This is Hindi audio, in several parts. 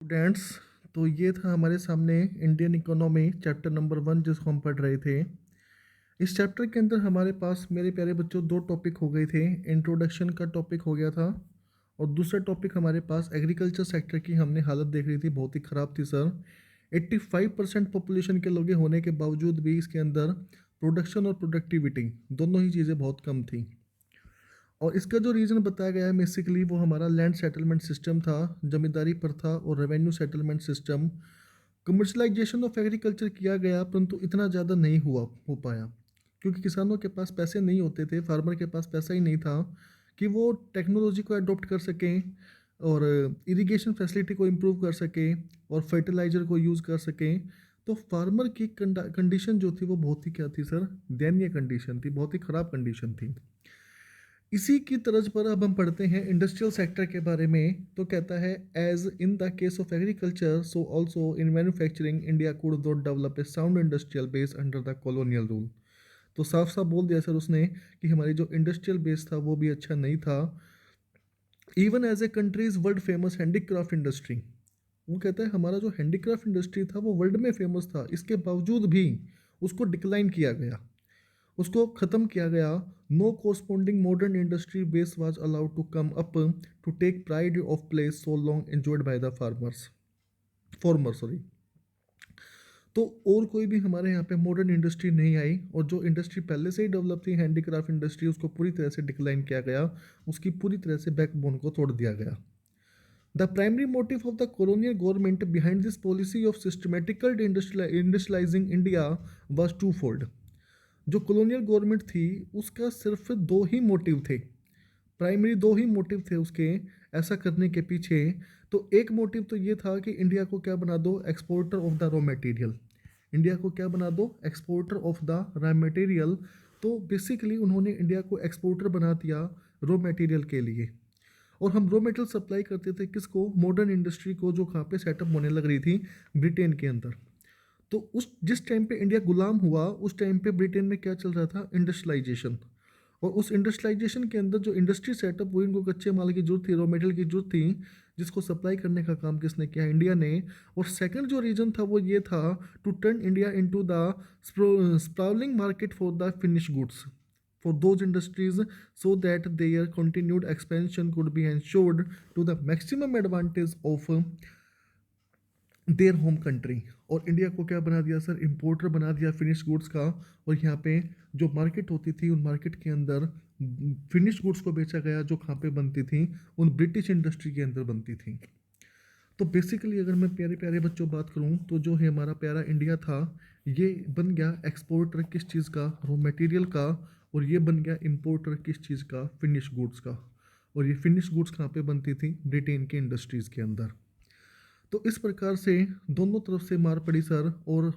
स्टूडेंट्स। तो ये था हमारे सामने इंडियन इकोनॉमी चैप्टर नंबर 1 जिसको हम पढ़ रहे थे। इस चैप्टर के अंदर हमारे पास मेरे प्यारे बच्चों दो टॉपिक हो गए थे। इंट्रोडक्शन का टॉपिक हो गया था और दूसरा टॉपिक हमारे पास एग्रीकल्चर सेक्टर की हमने हालत देख रही थी, बहुत ही ख़राब थी सर। 85% पॉपुलेशन के लोग होने के बावजूद भी इसके अंदर प्रोडक्शन और प्रोडक्टिविटी दोनों ही चीज़ें बहुत कम थी। और इसका जो रीज़न बताया गया है बेसिकली वो हमारा लैंड सेटलमेंट सिस्टम था, जमींदारी प्रथा और revenue settlement system. Commercialisation of agriculture किया गया परंतु इतना ज़्यादा नहीं हो पाया क्योंकि किसानों के पास पैसे नहीं होते थे, फार्मर के पास पैसा ही नहीं था कि वो टेक्नोलॉजी को अडॉप्ट कर सकें और इरिगेशन फैसिलिटी को इम्प्रूव कर सकें और फर्टिलाइज़र को यूज़ कर सकें। तो फार्मर की कंडीशन जो थी वो बहुत ही क्या थी सर, दयनीय कंडीशन थी, बहुत ही ख़राब कंडीशन थी। इसी की तर्ज पर अब हम पढ़ते हैं इंडस्ट्रियल सेक्टर के बारे में। तो कहता है as in the case of agriculture so also in manufacturing India could not develop a sound industrial base under the colonial rule. तो साफ साफ बोल दिया सर उसने कि हमारी जो इंडस्ट्रियल बेस था वो भी अच्छा नहीं था। Even as a country's world famous handicraft industry, वो कहता है हमारा जो हैंडीक्राफ्ट इंडस्ट्री था वो वर्ल्ड में फेमस था, इसके बावजूद भी उसको डिक्लाइन किया गया, उसको ख़त्म किया गया। No corresponding modern industry base was allowed to come up to take pride of place so long enjoyed by the farmers former sorry. तो और कोई भी हमारे यहाँ पे मॉडर्न इंडस्ट्री नहीं आई और जो इंडस्ट्री पहले से ही डेवलप थी हैंडीक्राफ्ट इंडस्ट्री उसको पूरी तरह से डिक्लाइन किया गया, उसकी पूरी तरह से बैकबोन को तोड़ दिया गया। The primary motive of the colonial government behind this policy of systematical industrialising India was twofold. जो कॉलोनियल गवर्नमेंट थी उसका सिर्फ दो ही मोटिव थे, प्राइमरी दो ही मोटिव थे उसके ऐसा करने के पीछे। तो एक मोटिव तो ये था कि इंडिया को क्या बना दो, exporter of the raw material. India को क्या बना दो, exporter of the raw material. तो बेसिकली उन्होंने इंडिया को एक्सपोर्टर बना दिया रॉ मटेरियल के लिए। और हम रॉ मटेरियल सप्लाई करते थे किसको, मॉडर्न इंडस्ट्री को, जो कहाँ पे सेटअप होने लग रही थी, ब्रिटेन के अंदर। तो उस जिस टाइम पे इंडिया गुलाम हुआ उस टाइम पे ब्रिटेन में क्या चल रहा था, इंडस्ट्रियलाइजेशन। और उस इंडस्ट्रियलाइजेशन के अंदर जो इंडस्ट्री सेटअप हुई, उनको कच्चे माल की जरूरत थी, रॉ मटेरियल की जरूरत थी, जिसको सप्लाई करने का काम किसने किया, इंडिया ने। और सेकंड जो रीजन था वो ये था to turn India into the sprawling market for the finish goods for those industries so that their continued expansion could be ensured to the maximum advantage of their home country. और इंडिया को क्या बना दिया सर, इम्पोर्टर बना दिया फिनिश गुड्स का। और यहाँ पे जो मार्केट होती थी उन मार्केट के अंदर फिनिश गुड्स को बेचा गया जो कहाँ पे बनती थी, उन ब्रिटिश इंडस्ट्री के अंदर बनती थी। तो बेसिकली अगर मैं प्यारे प्यारे बच्चों बात करूँ तो जो है हमारा प्यारा इंडिया था ये बन गया एक्सपोर्टर किस चीज़ का, रॉ मटेरियल का। और ये बन गया इम्पोर्टर किस चीज़ का, फिनिश गुड्स का। और ये फिनिश गुड्स कहाँ पे बनती थी, ब्रिटेन की इंडस्ट्रीज़ के अंदर। तो इस प्रकार से दोनों तरफ से मार पड़ी सर। और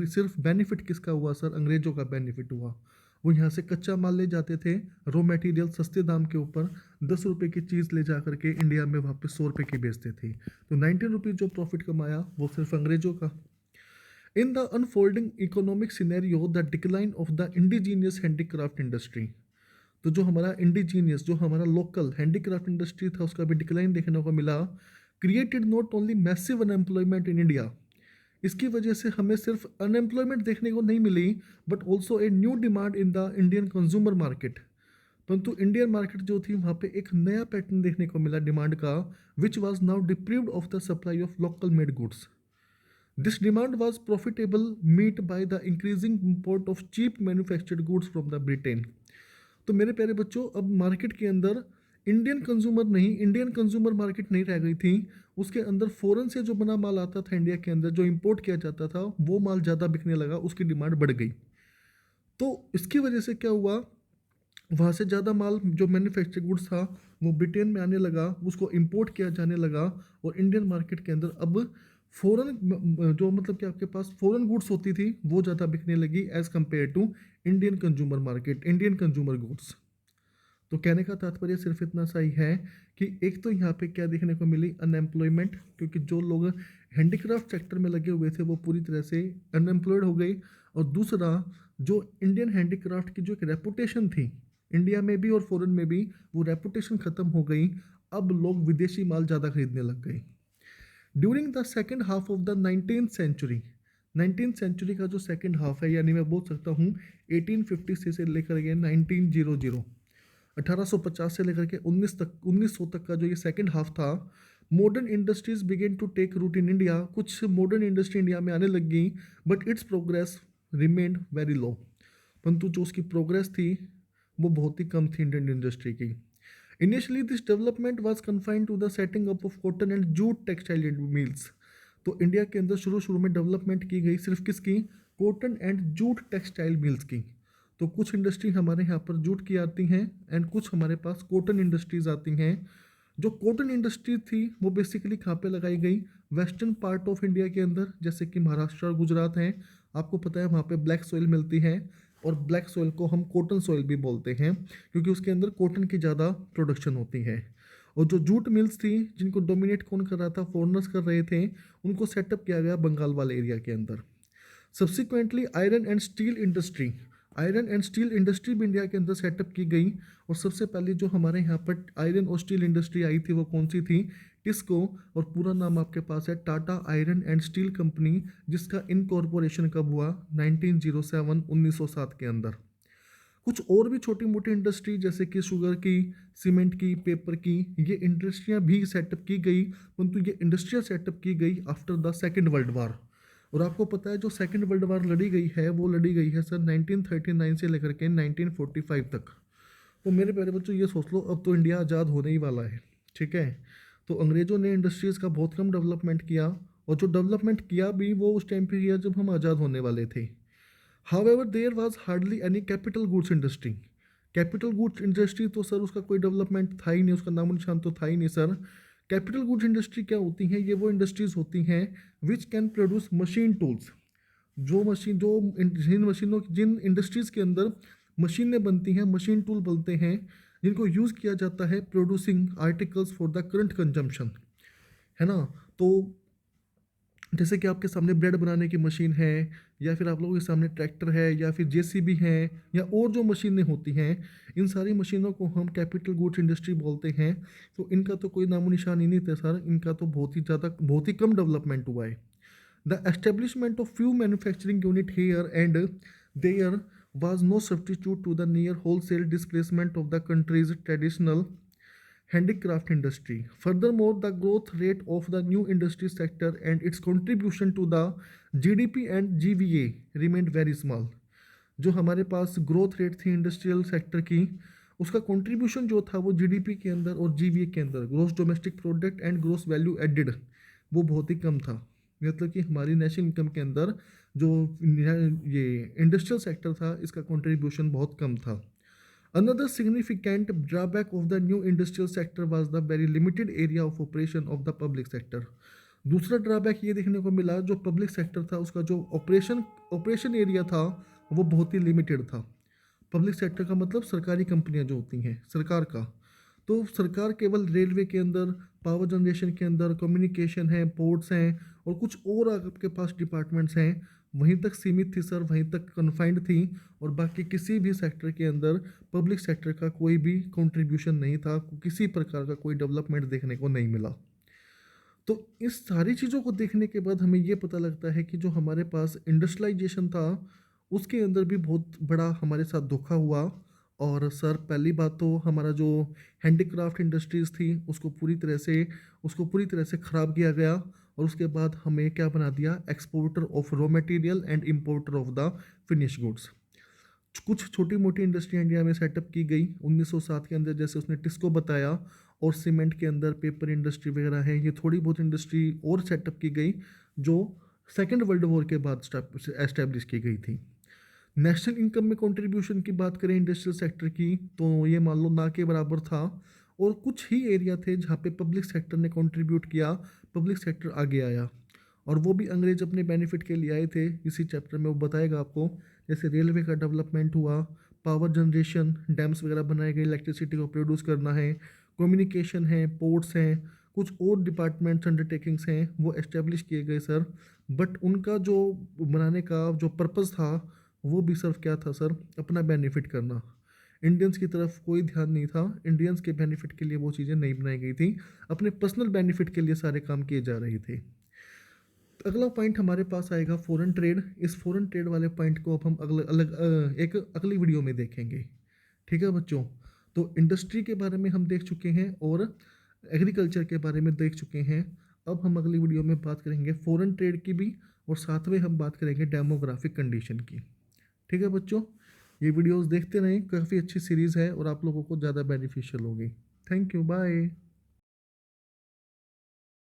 सिर्फ बेनिफिट किसका हुआ सर, अंग्रेजों का बेनिफिट हुआ। वो यहाँ से कच्चा माल ले जाते थे, रॉ मटेरियल सस्ते दाम के ऊपर, 10 रुपये की चीज़ ले जा करके इंडिया में वापस 100 रुपये की बेचते थे। तो 19 रुपीज़ जो प्रॉफिट कमाया वो सिर्फ अंग्रेजों का। In the unfolding economic scenario the decline of the indigenous handicraft industry. तो जो हमारा इंडिजीनियस, जो हमारा लोकल हैंडीक्राफ्ट इंडस्ट्री था उसका भी डिक्लाइन देखने को मिला। Created not only massive unemployment in India, इसकी वजह से हमें सिर्फ अनएम्प्लॉयमेंट देखने को नहीं मिली but also a new demand in the Indian consumer market. परंतु इंडियन मार्केट जो थी वहाँ पे एक नया पैटर्न देखने को मिला डिमांड का, which was now deprived of the supply of local made goods. This demand was profitable meet by the increasing import of cheap manufactured goods from the Britain. तो मेरे प्यारे बच्चों अब मार्केट के अंदर इंडियन कंज्यूमर नहीं, इंडियन कंज्यूमर मार्केट नहीं रह गई थी, उसके अंदर फॉरेन से जो बना माल आता था इंडिया के अंदर, जो इंपोर्ट किया जाता था, वो माल ज़्यादा बिकने लगा, उसकी डिमांड बढ़ गई। तो इसकी वजह से क्या हुआ, वहाँ से ज़्यादा माल जो मैन्युफैक्चर गुड्स था वो ब्रिटेन में आने लगा, उसको इंपोर्ट किया जाने लगा। और इंडियन मार्केट के अंदर अब फॉरेन जो मतलब कि आपके पास फॉरेन गुड्स होती थी वो ज़्यादा बिकने लगी as compare to Indian consumer market, Indian consumer goods. तो कहने का तात्पर्य सिर्फ इतना सा ही है कि एक तो यहाँ पे क्या देखने को मिली, अनएम्प्लॉयमेंट, क्योंकि जो लोग हैंडीक्राफ्ट सेक्टर में लगे हुए थे वो पूरी तरह से अनएम्प्लॉयड हो गई। और दूसरा, जो इंडियन हैंडीक्राफ्ट की जो एक रेपुटेशन थी इंडिया में भी और फॉरेन में भी, वो रेपुटेशन ख़त्म हो गई। अब लोग विदेशी माल ज़्यादा खरीदने लग गए। During the second half of the 19th century का जो सेकेंड हाफ है, यानी मैं बोल सकता हूँ 1850 से लेकर के 1900 1850 से लेकर के 1900 तक का जो ये सेकेंड हाफ था, modern industries began to take root in India. कुछ मॉडर्न इंडस्ट्री इंडिया में आने लग गई, but its progress remained very low. परंतु जो उसकी प्रोग्रेस थी वो बहुत ही कम थी इंडियन इंडस्ट्री की। Initially this development was confined to the setting up of cotton and jute textile mills. तो इंडिया के अंदर शुरू शुरू में डेवलपमेंट की गई सिर्फ किसकी? Cotton and jute textile mills की। तो कुछ इंडस्ट्री हमारे यहाँ पर जूट की आती हैं एंड कुछ हमारे पास कॉटन इंडस्ट्रीज आती हैं। जो कॉटन इंडस्ट्री थी वो बेसिकली कहाँ पे लगाई गई? वेस्टर्न पार्ट ऑफ इंडिया के अंदर, जैसे कि महाराष्ट्र और गुजरात हैं। आपको पता है वहाँ पे ब्लैक सॉइल मिलती है, और ब्लैक सॉइल को हम कॉटन सॉइल भी बोलते हैं क्योंकि उसके अंदर कॉटन की ज़्यादा प्रोडक्शन होती है। और जो जूट मिल्स थी जिनको डोमिनेट कौन कर रहा था? फॉरनर्स कर रहे थे। उनको सेटअप किया गया बंगाल वाले एरिया के अंदर। Subsequently iron and steel industry भी इंडिया के अंदर सेटअप की गई। और सबसे पहले जो हमारे यहाँ पर आयरन और स्टील इंडस्ट्री आई थी वो कौन सी थी? टिस्को। और पूरा नाम आपके पास है Tata iron and steel company, जिसका इनकॉर्पोरेशन कब हुआ? 1907 के अंदर। कुछ और भी छोटी मोटी इंडस्ट्री जैसे कि शुगर की, सीमेंट की, पेपर की, ये इंडस्ट्रियाँ भी सेटअप की गई, परंतु ये इंडस्ट्रियाँ सेटअप की गई after the second world war. और आपको पता है जो सेकेंड वर्ल्ड वार लड़ी गई है वो लड़ी गई है सर 1939 से लेकर के 1945 तक। तो मेरे प्यारे बच्चों ये सोच लो, अब तो इंडिया आज़ाद होने ही वाला है, ठीक है। तो अंग्रेज़ों ने इंडस्ट्रीज़ का बहुत कम डेवलपमेंट किया, और जो डेवलपमेंट किया भी वो उस टाइम पे किया जब हम आज़ाद होने वाले थे। However, there was hardly any capital goods industry. Capital goods industry तो सर उसका कोई डेवलपमेंट था ही नहीं, उसका नामो निशान तो था ही नहीं सर। कैपिटल गुड्स इंडस्ट्री क्या होती हैं? ये वो इंडस्ट्रीज होती हैं which can produce machine tools. जिन इंडस्ट्रीज के अंदर मशीनें बनती हैं, मशीन टूल बनते हैं, जिनको यूज़ किया जाता है producing articles for the current consumption, है ना। तो जैसे कि आपके सामने ब्रेड बनाने की मशीन है, या फिर आप लोगों के सामने ट्रैक्टर है, या फिर जेसीबी है, या और जो मशीनें होती हैं, इन सारी मशीनों को हम कैपिटल गुड्स इंडस्ट्री बोलते हैं। तो इनका तो कोई नामो निशान ही नहीं था सर, इनका तो बहुत ही कम डेवलपमेंट हुआ है। The establishment of few manufacturing unit here and there was no substitute to the near wholesale displacement of the country's traditional handicraft industry. Furthermore, the growth rate of the new industry sector and its contribution to the GDP and GVA remained very small. जो हमारे पास ग्रोथ रेट थी इंडस्ट्रियल सेक्टर की, उसका कंट्रीब्यूशन जो था वो जीडीपी के अंदर और जीवीए के अंदर, gross domestic product and gross value added, वो बहुत ही कम था। मतलब कि हमारी नेशनल इनकम के अंदर जो ये इंडस्ट्रियल सेक्टर था इसका कंट्रीब्यूशन बहुत कम था। Another significant drawback of the new industrial sector was the very limited area of operation of the public sector. दूसरा ड्रॉबैक ये देखने को मिला, जो पब्लिक सेक्टर था उसका जो ऑपरेशन एरिया था वो बहुत ही लिमिटेड था। पब्लिक सेक्टर का मतलब सरकारी कंपनियां जो होती हैं, सरकार का। तो सरकार केवल रेलवे के अंदर, पावर जनरेशन के अंदर, कम्युनिकेशन है, पोर्ट्स हैं, और कुछ और आपके पास डिपार्टमेंट्स हैं, वहीं तक सीमित थी सर, वहीं तक कन्फाइंड थी। और बाकी किसी भी सेक्टर के अंदर पब्लिक सेक्टर का कोई भी कंट्रीब्यूशन नहीं था, किसी प्रकार का कोई डेवलपमेंट देखने को नहीं मिला। तो इस सारी चीज़ों को देखने के बाद हमें ये पता लगता है कि जो हमारे पास इंडस्ट्रियलाइजेशन था उसके अंदर भी बहुत बड़ा हमारे साथ धोखा हुआ। और सर पहली बात तो हमारा जो हैंडीक्राफ्ट इंडस्ट्रीज़ थी उसको पूरी तरह से ख़राब किया गया। और उसके बाद हमें क्या बना दिया? Exporter of raw material and importer of the finish goods. कुछ छोटी मोटी इंडस्ट्री इंडिया में सेटअप की गई 1907 के अंदर, जैसे उसने टिस्को बताया। और सीमेंट के अंदर पेपर इंडस्ट्री वगैरह है, ये थोड़ी बहुत इंडस्ट्री और सेटअप की गई जो सेकेंड वर्ल्ड वॉर के बाद एस्टेब्लिश की गई थी। नेशनल इनकम में कंट्रीब्यूशन की बात करें इंडस्ट्रियल सेक्टर की, तो ये मान लो ना के बराबर था। और कुछ ही एरिया थे जहाँ पे पब्लिक सेक्टर ने कंट्रीब्यूट किया, पब्लिक सेक्टर आगे आया। और वो भी अंग्रेज अपने बेनिफिट के लिए आए थे, इसी चैप्टर में वो बताएगा आपको। जैसे रेलवे का डेवलपमेंट हुआ, पावर जनरेशन, डैम्स वगैरह बनाए गए, इलेक्ट्रिसिटी को प्रोड्यूस करना है, कम्युनिकेशन है, पोर्ट्स हैं, कुछ और डिपार्टमेंट्स अंडरटेकिंग्स हैं वो एस्टेब्लिश किए गए सर। बट उनका जो बनाने का जो पर्पज़ था वो भी सिर्फ क्या था सर? अपना बेनिफिट करना। इंडियंस की तरफ कोई ध्यान नहीं था, इंडियंस के बेनिफिट के लिए वो चीज़ें नहीं बनाई गई थी, अपने पर्सनल बेनिफिट के लिए सारे काम किए जा रहे थे। अगला पॉइंट हमारे पास आएगा फॉरेन ट्रेड। इस फॉरेन ट्रेड वाले पॉइंट को अब हम एक अगली वीडियो में देखेंगे। ठीक है बच्चों, तो इंडस्ट्री के बारे में हम देख चुके हैं और एग्रीकल्चर के बारे में देख चुके हैं। अब हम अगली वीडियो में बात करेंगे फॉरेन ट्रेड की भी, और साथ में हम बात करेंगे डेमोग्राफिक कंडीशन की। ठीक है बच्चों, ये वीडियोस देखते रहें, काफ़ी अच्छी सीरीज़ है और आप लोगों को ज़्यादा बेनिफिशियल होगी। Thank you, bye.